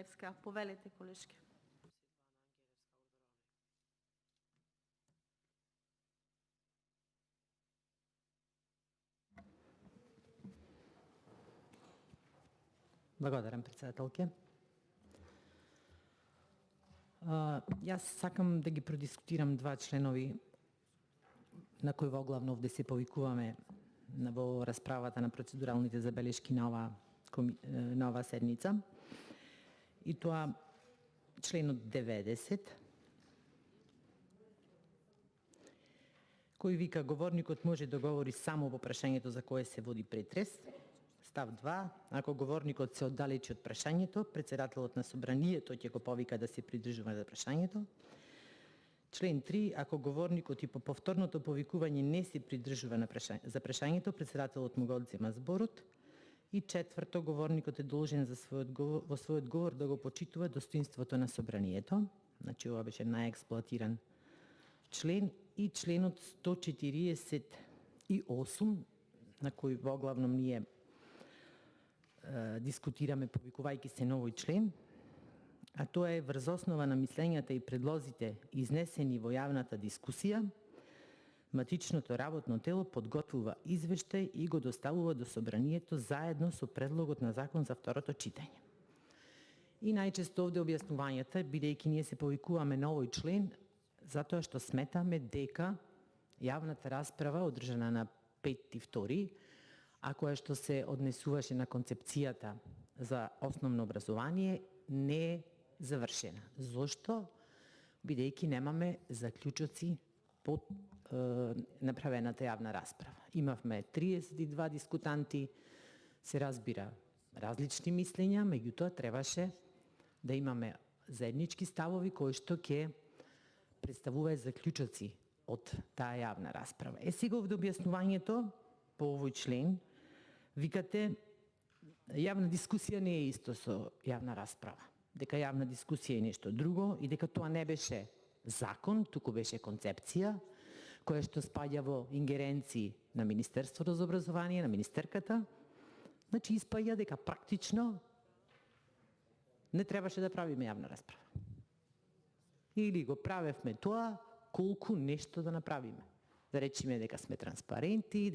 Ангелевска. Повелете, колешке. Благодарам, председателке. Јас сакам да ги продискутирам два членови на кои во главно овде се повикуваме во расправата на процедуралните забелешки на ова седница. И тоа членот 90, кој вика говорникот може да говори само по прашањето за кое се води претрес. Став 2, ако говорникот се оддалечи од прашањето, председателот на собранието ќе го повика да се придржува за прашањето. Член 3, ако говорникот и по повторното повикување не се придржува за прашањето, председателот му го одзема зборот. И четврто, говорникот е должен во својот говор да го почитува достоинството на собранието. Значи, ова беше најексплоатиран член. И членот 148, на кој во главном ние дискутираме повикувајќи се на овој член, а тоа е врз основа на мислењата и предлозите изнесени во јавната дискусија, матичното работно тело подготвува извештај и го доставува до собранието заедно со предлогот на закон за второто читање. И најчесто овде објаснувањата, бидејќи ние се повикуваме на овој член, затоа што сметаме дека јавната расправа одржана на 5.2, а која што се однесуваше на концепцијата за основно образование, не е завршена. Зошто? Бидејќи немаме заклучоци под направената јавна расправа. Имавме 32 дискутанти, се разбира различни мислења, меѓутоа требаше да имаме заеднички ставови кои што ќе представуваат заклучоци од таа јавна расправа. Сега овде објаснувањето по овој член викате јавна дискусија не е исто со јавна расправа, дека јавна дискусија е нешто друго и дека тоа не беше закон, туку беше концепција која што спаѓа во ингеренции на Министерството за образование, на министерката. Значи испаѓа дека практично не требаше да правиме јавна расправа. Или го правевме тоа колку нешто да направиме. Да речеме дека сме транспарентни,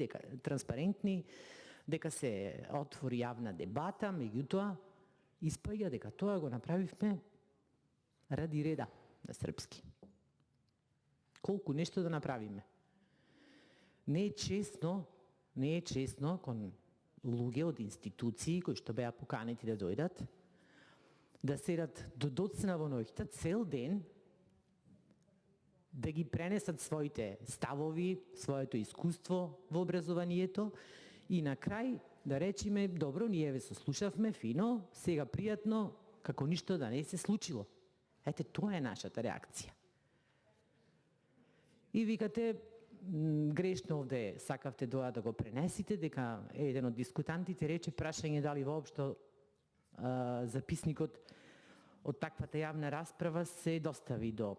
дека се отвори јавна дебата, меѓутоа испаѓа дека тоа го направивме ради реда на српски. Колку нешто да направиме. Не е честно кон луѓе од институции кои што беа поканети да дојдат, да седат до доцна во ноќта цел ден, да ги пренесат своите ставови, своето искуство во образованието и на крај да речеме, добро, ние ве сослушавме фино, сега пријатно, како ништо да не се случило. Ете, тоа е нашата реакција. И викате, грешно овде сакавте да го пренесите, дека еден од дискутантите рече прашање дали воопшто записникот од таквата јавна расправа се достави до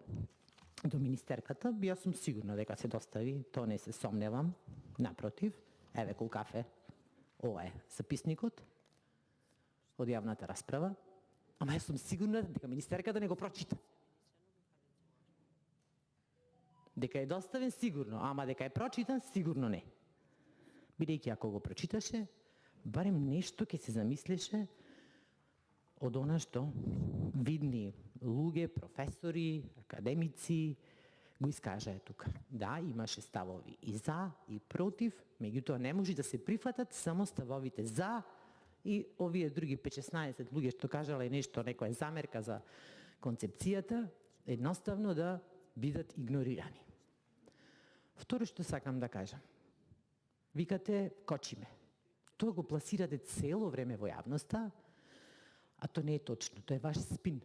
министерката. Јас сум сигурна дека се достави, тоа не се сомневам, напротив, еве кафе, ова е записникот од јавната расправа, ама јас сум сигурна дека министерката не го прочита. Дека е доставен сигурно, ама дека е прочитан сигурно не. Бидејќи ако го прочиташе, барем нешто ќе се замислеше од она што видни луѓе, професори, академици го искажаа тука. Да, имаше ставови и за, и против, меѓутоа не може да се прифатат само ставовите за и овие други 5-16 луѓе што кажале нешто, некоја замерка за концепцијата, едноставно да бидат игнорирани. Второ што сакам да кажам. Викате кочиме. Тоа го пласирате цело време во јавноста, а тоа не е точно, тоа е ваш спин.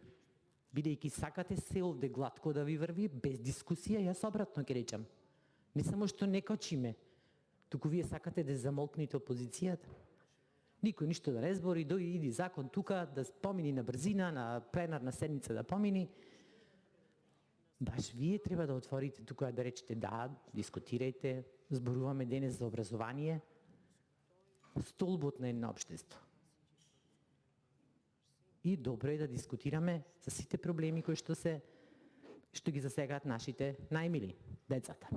Бидејќи сакате се овде глатко да ви врви, без дискусија, јас обратно ќе речам. Не само што не кочиме, туку вие сакате да замолкнете опозицијата. Никој ништо да не збори, иди закон тука, да помини на брзина, на пленарна седница да помини. Баш вие треба да отворите тука да речете да, дискутирајте, зборуваме денес за образование, столбот на едно општество. И добро е да дискутираме за сите проблеми кои што ги засегаат нашите најмили, децата.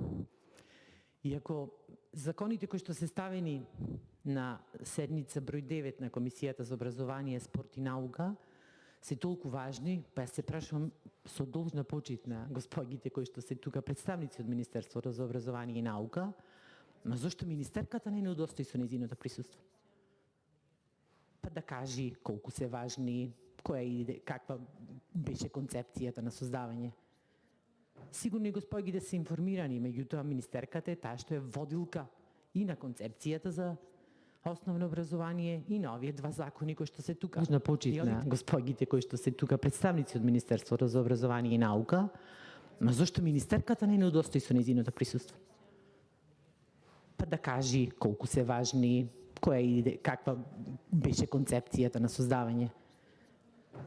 И ако законите кои што се ставени на седница број 9 на Комисијата за образование, спорт и наука се толку важни, па ја се прашувам со должна почит на господите кои што се тука представници од Министерството за образование и наука, ма зошто министерката не удостои со нејзиното присуство? Па да кажи колку се важни, каква беше концепцијата на создавање. Сигурно и господите се информирани, меѓутоа министерката е таа што е водилка и на концепцијата за основно образование и на овие два закони кои што се тука. На почит на господите кои што се тука представници од Министерството за образование и наука, ма зошто министерката не удостои со нејзиното присуство? Па да кажи колку се важни, каква беше концепцијата на создавање.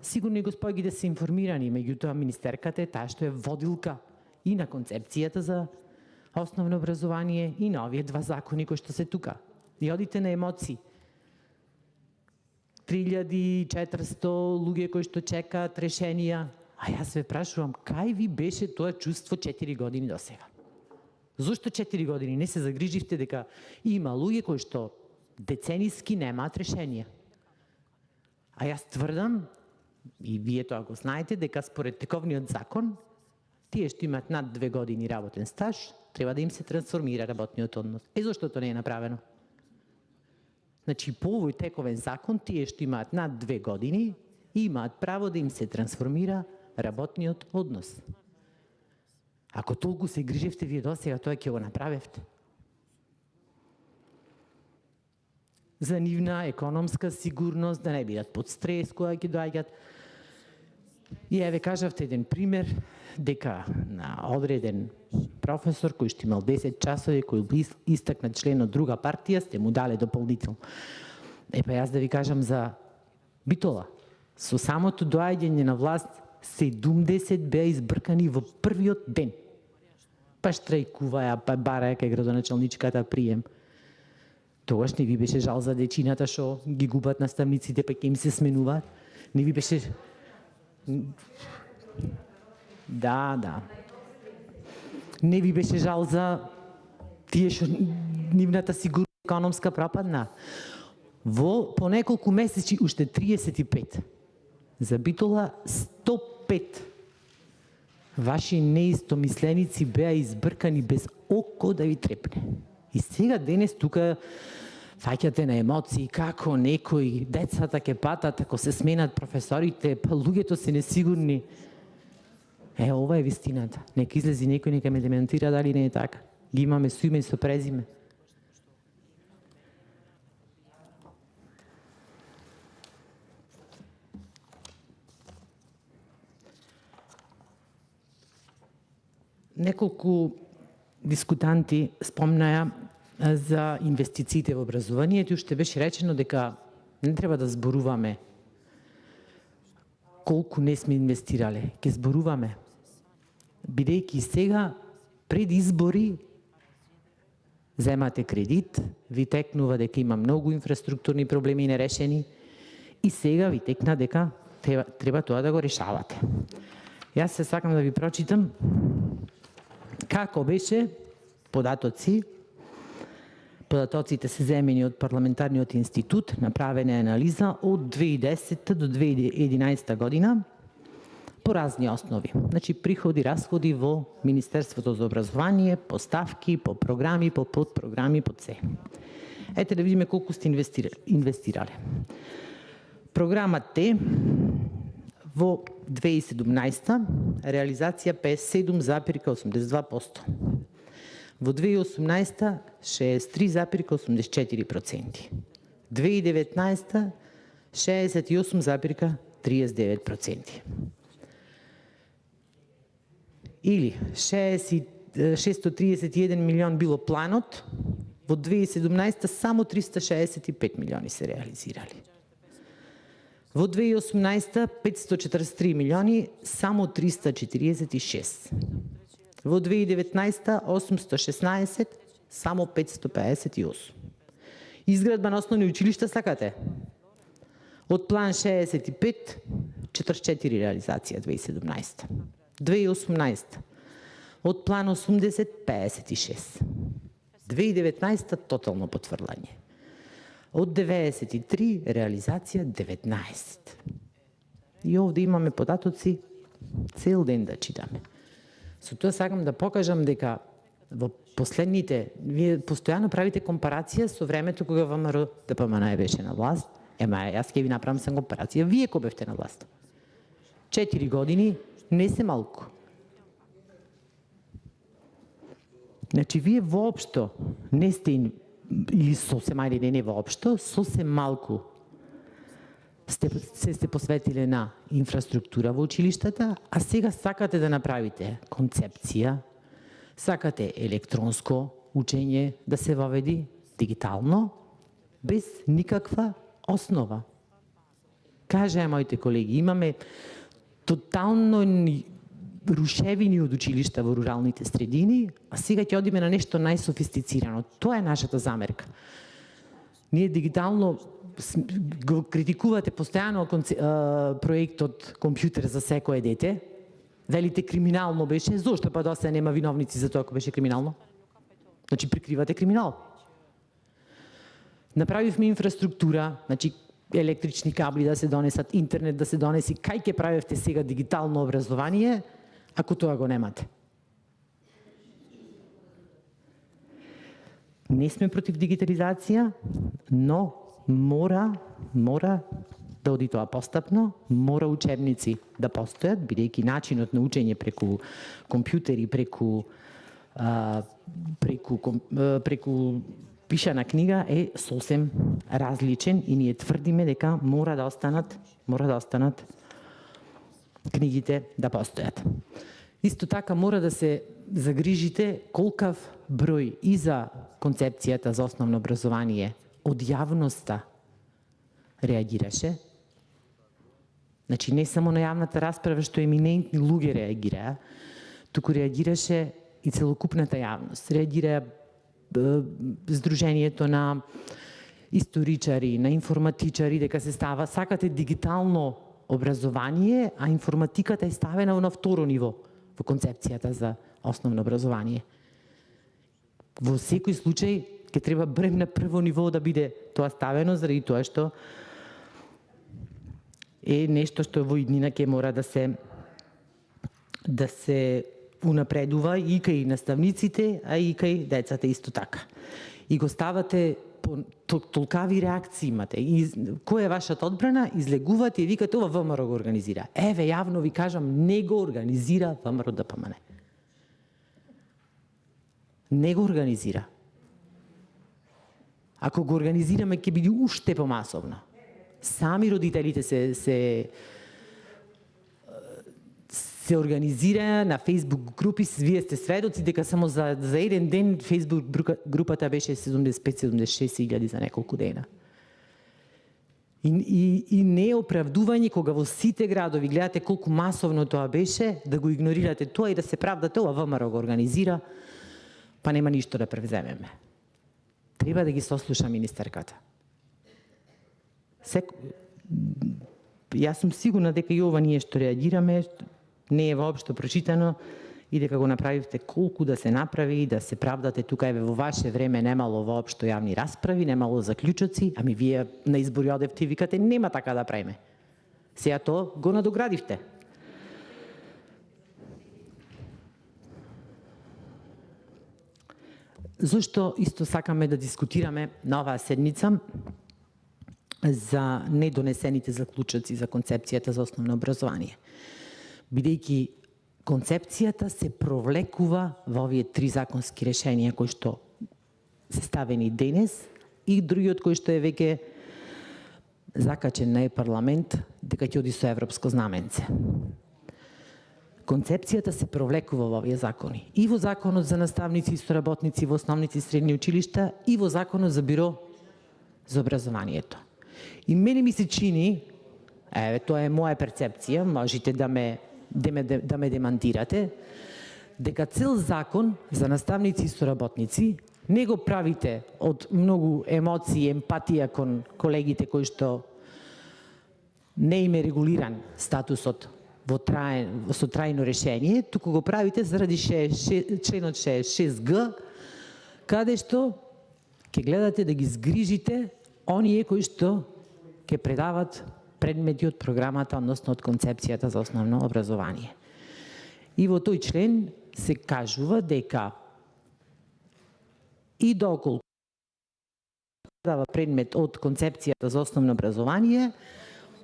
Сигурно и господите се информирани, меѓутоа министерката е таа што е водилка и на концепцијата за основно образование и на овие два закони кои што се тука. И одите на емоции. 3400 луѓе кои што чекаат решенија, а јас ве прашувам, кај ви беше тоа чувство 4 години досега? Зошто 4 години не се загриживте дека има луѓе кои што децениски немаат решенија? А јас тврдам, и вие тоа го знаете, дека според тековниот закон, тие што имаат над 2 години работен стаж, треба да им се трансформира работниот однос. Зошто тоа не е направено? Значи, по овој тековен закон, тие што имаат над 2 години, имаат право да им се трансформира работниот однос. Ако толку се грижевте вие досега, тоа ќе го направевте. За нивна економска сигурност, да не бидат под стрес кога ќе доаѓат. И еве кажавте еден пример, дека на одреден професор кој што имал 10 часови, кој бил истакнат член од друга партија, сте му дале дополнително. Па јас да ви кажам за Битола. Со самото доаѓање на власт, 70 беа избркани во првиот ден. Па штрајкуваја, па бараја кај градоначалничката прием. Тогаш не ви беше жал за дечината што ги губат наставниците, па ќе им се сменуваат? Не ви беше... Да. Не ви беше жал за тие што нивната сигурност економска пропадна? Во по неколку месеци уште 35. За Битола 105. Ваши неистомисленици беа избркани без око да ви трепне. И сега денес тука фаќате на емоции, како некои децата ќе патат ако се сменат професорите, па луѓето се несигурни. Ова е вистината. Нека излези некој, нека ме дементира дали не е така. Ги имаме со име и со презиме. Неколку дискутанти спомнаја за инвестициите во образованието, уште беше речено дека не треба да зборуваме колку не сме инвестирале, ќе зборуваме. Бидејќи сега пред избори земате кредит, ви текнува дека има многу инфраструктурни проблеми нерешени и сега ви текна дека треба тоа да го решавате. Јас се сакам да ви прочитам како беше податоците се земени од Парламентарниот институт, направена е анализа од 2010 до 2011 година по разни основи. Значи приходи, расходи во Министерството за образование, по ставки, по програми, по подпрограми, по се. Ете да видиме колку сте инвестирале. Програма Т во 2017 реализација 57,82%. Во 2018 63,84%. 2019 68,39%. Или 631 милион било планот, во 2017 само 365 милиони се реализирали. Во 2018 543 милиони, само 346. Во 2019 816, само 558. Изградба на основни училишта сакате? Од план 65, 44 реализација 2017. 2018, од план 80, 56. 2019 тотално потврлање. Од 93 реализација 19. И овде имаме податоци цел ден да читаме. Со тоа сакам да покажам дека во последните, вие постојано правите компарација со времето кога ВМРО ДПМН беше на власт. Јас ќе ви направам сам компарација. Вие кога бевте на власт? 4 години не се малку. Значи, вие воопшто не сте, или сосем, ајде не воопшто, сосем малку сте посветиле на инфраструктура во училиштата, а сега сакате да направите концепција, сакате електронско учење да се воведи дигитално, без никаква основа. Кажа моите колеги, имаме тотално рушевини од училишта во руралните средини, а сега ќе одиме на нешто најсофистицирано. Тоа е нашата замерка. Ние дигитално го критикувате постојано проектот компјутер за секое дете. Велите криминално беше, зошто па доста нема виновници за тоа ако беше криминално? Значи прикривате криминал. Направивме инфраструктура, значи електрични кабли да се донесат, интернет да се донеси. Кај ќе правевте сега дигитално образование, ако тоа го немате? Не сме против дигитализација, но мора да оди тоа постапно, мора учебници да постојат, бидејќи начинот на учење преку компјутери, преку пишана книга е сосем различен и ние тврдиме дека мора да останат книгите да постојат. Исто така мора да се загрижите колкав број и за концепцијата за основно образование од јавноста реагираше. Значи не само на јавната расправа што еминентни луѓе реагираа, туку реагираше и целокупната јавност. Реагира Сдруженијето на историчари, на информатичари, дека се става, сакате дигитално образование, а информатиката е ставена на второ ниво во концепцијата за основно образование. Во секој случај ќе треба барем на прво ниво да биде тоа ставено, заради тоа што е нешто што во иднина ќе мора да се унапредува и кај наставниците, а и кај децата исто така. И го ставате, толкави реакции имате. И која е вашата одбрана? Излегувате и викате, ова ВМРО го организира. Еве, јавно ви кажам, не го организира ВМРО ДПМН. Не го организира. Ако го организираме, ќе биде уште помасовно. Сами родителите се организира на Facebook групи, вие сте сведоци дека само за еден ден Facebook групата беше 75-76 илјади за неколку дена. И не е оправдување кога во сите градови гледате колку масовно тоа беше, да го игнорирате тоа и да се правдате, ова ВМРО го организира, па нема ништо да превземеме. Треба да ги сослуша министерката. Јас сум сигурна дека и ова ние што реагираме не е воопшто прочитано и дека го направивте колку да се направи и да се правдате тука. Еве во ваше време немало воопшто јавни расправи, немало заклучоци, ами вие на избори одевте и викате нема така да правиме. Сега тоа го надоградивте. Зошто исто сакаме да дискутираме на оваа седница за недонесените заклучоци за концепцијата за основно образование? Бидејќи концепцијата се провлекува во овие три законски решенија кои што се ставени денес и другиот кој што е веќе закачен на парламент дека ќе оди со европско знаменце. Концепцијата се провлекува во овие закони. И во законот за наставници и соработници во основните и средни училишта и во законот за биро за образованието. И мене ми се чини, тоа е моја перцепција, можете да ме демантирате, дека цел закон за наставници и соработници не го правите од многу емоции и емпатија кон колегите кои што не им е регулиран статусот со трајно решение, туку го правите заради членот 66Г, каде што ќе гледате да ги згрижите оние кои што ќе предават предмети од програмата, односно од концепцијата за основно образование. И во тој член се кажува дека и доколку дава предмет од концепцијата за основно образование,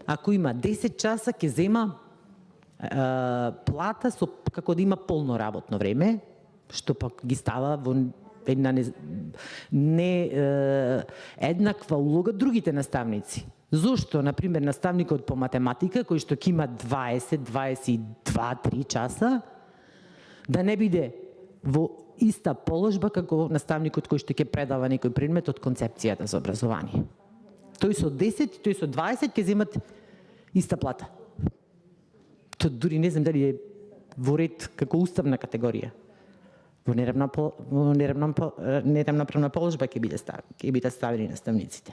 ако има 10 часа, ќе зема плата како да има полно работно време, што пак ги става во една не еднаква улога другите наставници. Зошто, например, наставникот по математика, кој што ќе има 20, 22, 3 часа, да не биде во иста положба како наставникот кој што ќе предава некој предмет од концепцијата за образование. Тој со 10 и тој со 20 ќе земат иста плата. Тоа дури не знам дали е во ред како уставна категорија. Во неравноправна положба ќе бидат ставени наставниците.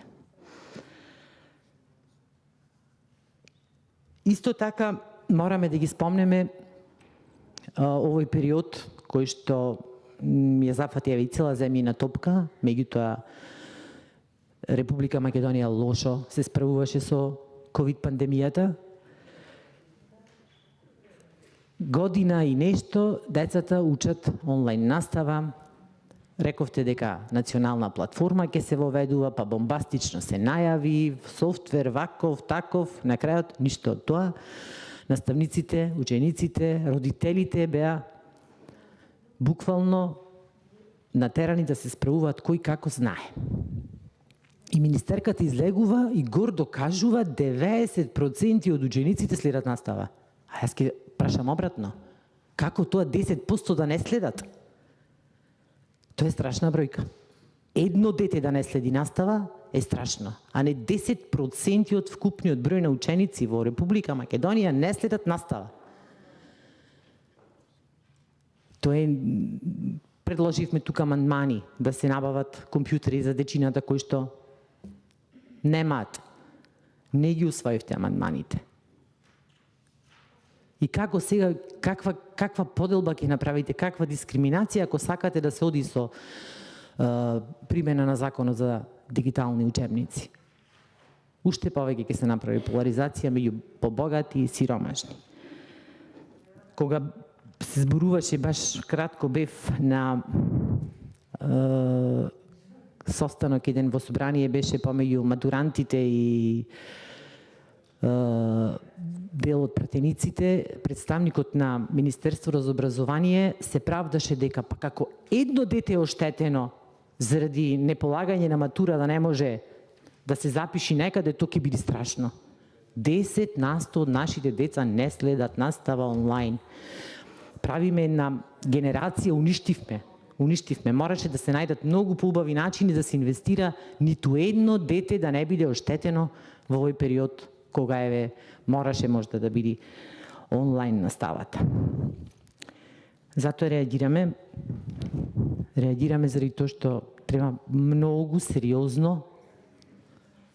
Исто така мораме да ги спомнеме овој период кој што ја зафатија и цела земјина топка, меѓутоа Република Македонија лошо се справуваше со ковид пандемијата. Година и нешто децата учат онлайн настава. Рековте дека национална платформа ќе се воведува, па бомбастично се најави, софтвер, ваков, таков, на крајот ништо од тоа. Наставниците, учениците, родителите беа буквално натерани да се справуваат кој како знае. И министерката излегува и гордо кажува 90% од учениците следат настава. А јас ќе прашам обратно. Како тоа 10% да не следат? Тоа е страшна бројка. Едно дете да не следи настава е страшно, а не 10% од вкупниот број на ученици во Република Македонија не следат настава. Тоа е, предложивме тука амандмани да се набават компјутери за дечината кои што немаат. Не ги усвоивте амандманите. И како сега, каква поделба ќе направите, каква дискриминација ако сакате да се оди со примена на законот за дигитални учебници. Уште повеќе ќе се направи поларизација меѓу побогати и сиромашни. Кога се зборуваше, баш кратко бев на состанок еден во собрание, беше помеѓу матурантите и дел од пратениците, представникот на Министерството за образование се правдаше дека па како едно дете е оштетено заради неполагање на матура да не може да се запиши некаде, тоа ќе биде страшно. 10% од нашите деца не следат настава онлайн. Правиме една генерација, уништивме. Мораше да се најдат многу поубави начини да се инвестира, ниту едно дете да не биде оштетено во овој период кога мораше можда да биде онлайн наставата. Затоа реагираме заради тоа што треба многу сериозно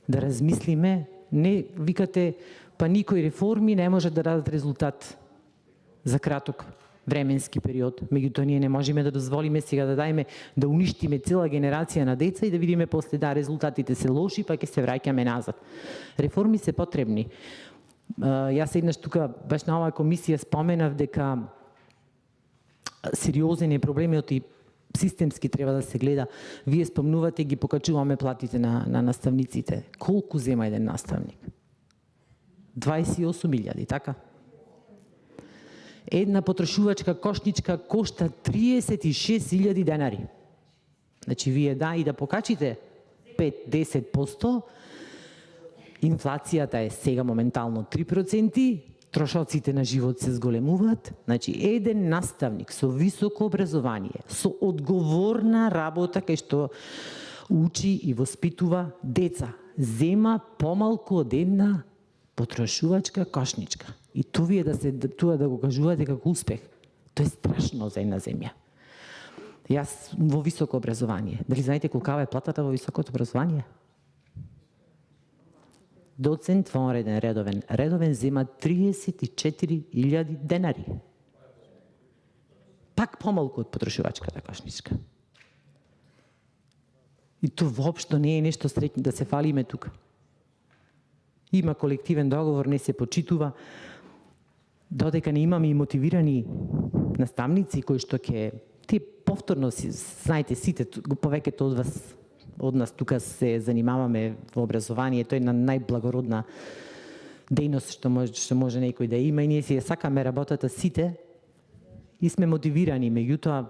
да размислиме. Не викате, па никои реформи не може да дадат резултат за краток временски период. Меѓутоа ние не можеме да дозволиме сега да дајме да уништиме цела генерација на деца и да видиме после да резултатите се лоши, па ќе се враќаме назад. Реформи се потребни. Јас еднаш тука баш на оваа комисија споменав дека сериозен е проблемот и системски треба да се гледа. Вие спомнувате, ги покачуваме платите на наставниците. Колку зема еден наставник? 28.000, така? Една потрошувачка кошничка кошта 36.000 денари. Значи, вие и да покачите 5-10%, инфлацијата е сега моментално 3%, трошоците на живот се зголемуваат. Значи, еден наставник со високо образование, со одговорна работа кај што учи и воспитува деца, зема помалку од една потрошувачка кошничка. И тоа да го кажувате како успех, тоа е страшно за една земја. Јас во високо образование. Дали знаете колкава е платата во високото образование? доцент вонреден редовен. Редовен зема 34.000 денари. Пак помалку од потрошувачката кошничка. И то воопшто не е нешто среќно да се фалиме тука. Има колективен договор, не се почитува. Додека не имаме и мотивирани наставници кои што ќе те повторно си, знаете сите, повеќето од нас тука се занимаваме во образование, тоа е една најблагородна дејност што може некој да има и ние си ја сакаме работата сите и сме мотивирани, меѓутоа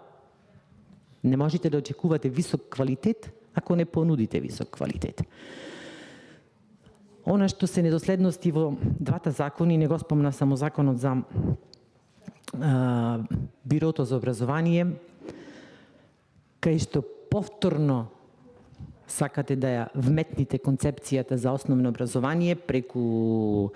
не можете да очекувате висок квалитет ако не понудите висок квалитет. Она што се недоследности во двата закони, не го спомна само законот за Бирото за образование, кај што повторно сакате да ја вметните концепцијата за основно образование преку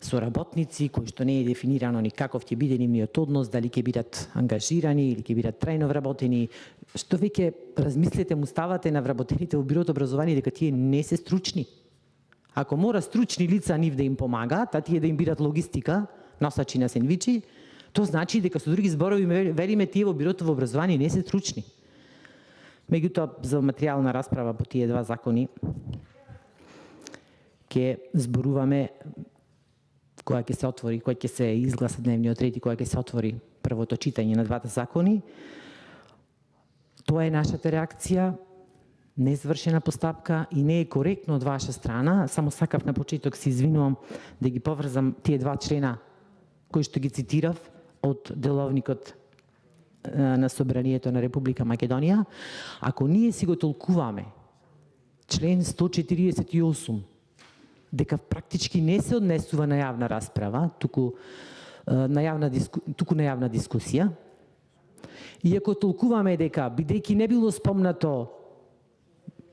соработници, кои што не е дефинирано ни каков ќе биде нивниот однос, дали ќе бидат ангажирани или ќе бидат трајно вработени, што веќе размислете, му ставате на вработените во Бирото образование дека тие не се стручни. Ако мора стручни лица нив да им помагаат, а тие да им бидат логистика, носачи на сендвичи, тоа значи дека со други зборови велиме тие во Бирото во образование не се стручни. Меѓутоа, за материјална расправа по тие два закони ќе зборуваме кога ќе се отвори, кога ќе се изгласа дневниот ред и кога ќе се отвори првото читање на двата закони. Тоа е нашата реакција, незавршена постапка и не е коректно од ваша страна. Само сакав на почеток се извинувам да ги поврзам тие два члена кои што ги цитирав од деловникот на Собранието на Република Македонија. Ако ние си го толкуваме член 148 дека практички не се однесува на јавна расправа, туку на јавна дискусија, и ако толкуваме дека бидејќи не било спомнато,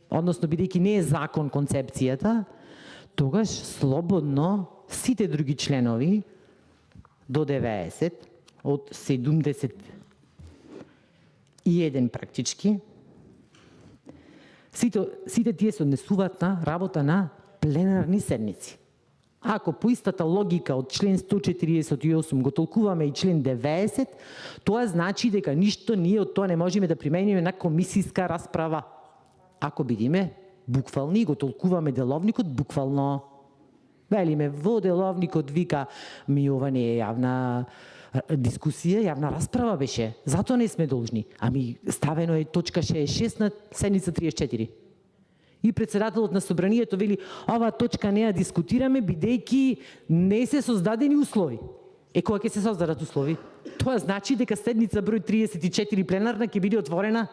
односно бидејќи не е закон концепцијата, тогаш слободно сите други членови до 90 од 71 практички, сите тие се однесуваат на работа на пленарни седници. Ако по истата логика од член 148 го толкуваме и член 90, тоа значи дека ништо ние од тоа не можеме да примениме на комисиска расправа. Ако бидеме буквални, го толкуваме деловникот буквално. Велиме во деловникот вика ми ова не е јавна дискусија, јавна расправа беше. Затоа не сме должни. Ами ставено е точка 66 на седница 34. И председателот на Собранието вели ова точка не ја дискутираме бидејќи не се создадени услови. Кога ќе се создадат услови? Тоа значи дека седница број 34 пленарна ќе биде отворена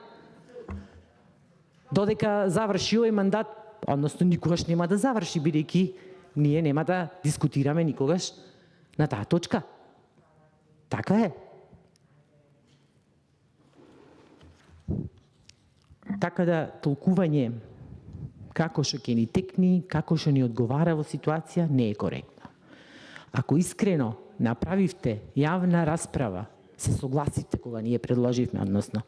додека заврши овој мандат, односно никогаш нема да заврши бидејќи ние нема да дискутираме никогаш на таа точка. Така е. Така да толкување како што ќе ни текни, како што ни одговара во ситуација, не е коректно. Ако искрено направивте јавна расправа, се согласите кога ние предложивме, односно,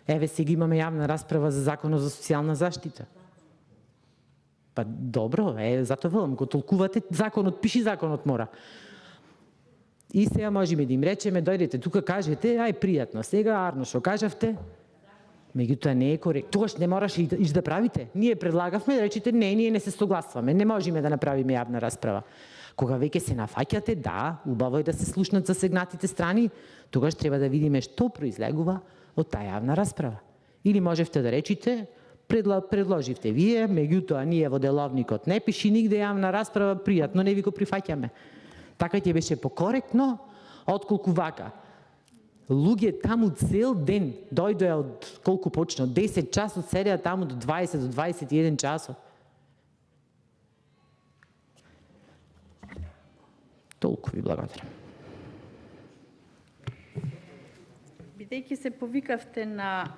еве сега имаме јавна расправа за Законот за социјална заштита. Па добро, затоа велам, го толкувате, законот пиши, законот мора. И сега можеме да им речеме, дојдете тука, кажете, ај пријатно, сега Арно што кажавте, меѓутоа не е коректно. Тогаш не мораше и да правите. Ние предлагавме да речете не, ние не се согласуваме, не можеме да направиме јавна расправа. Кога веќе се нафаќате, да, убаво е да се слушнат засегнатите страни, тогаш треба да видиме што произлегува од таа јавна расправа. Или можевте да речите, предложивте вие, меѓутоа ние во деловникот не пиши нигде јавна расправа, пријатно не ви го прифаќаме. Така ќе беше покоректно, отколку вака. Луѓе таму цел ден дојдоа од колку почна, од 10 часот, седеа таму до 20, до 21 часот. Толку ви благодарам. Бидејќи се повикавте на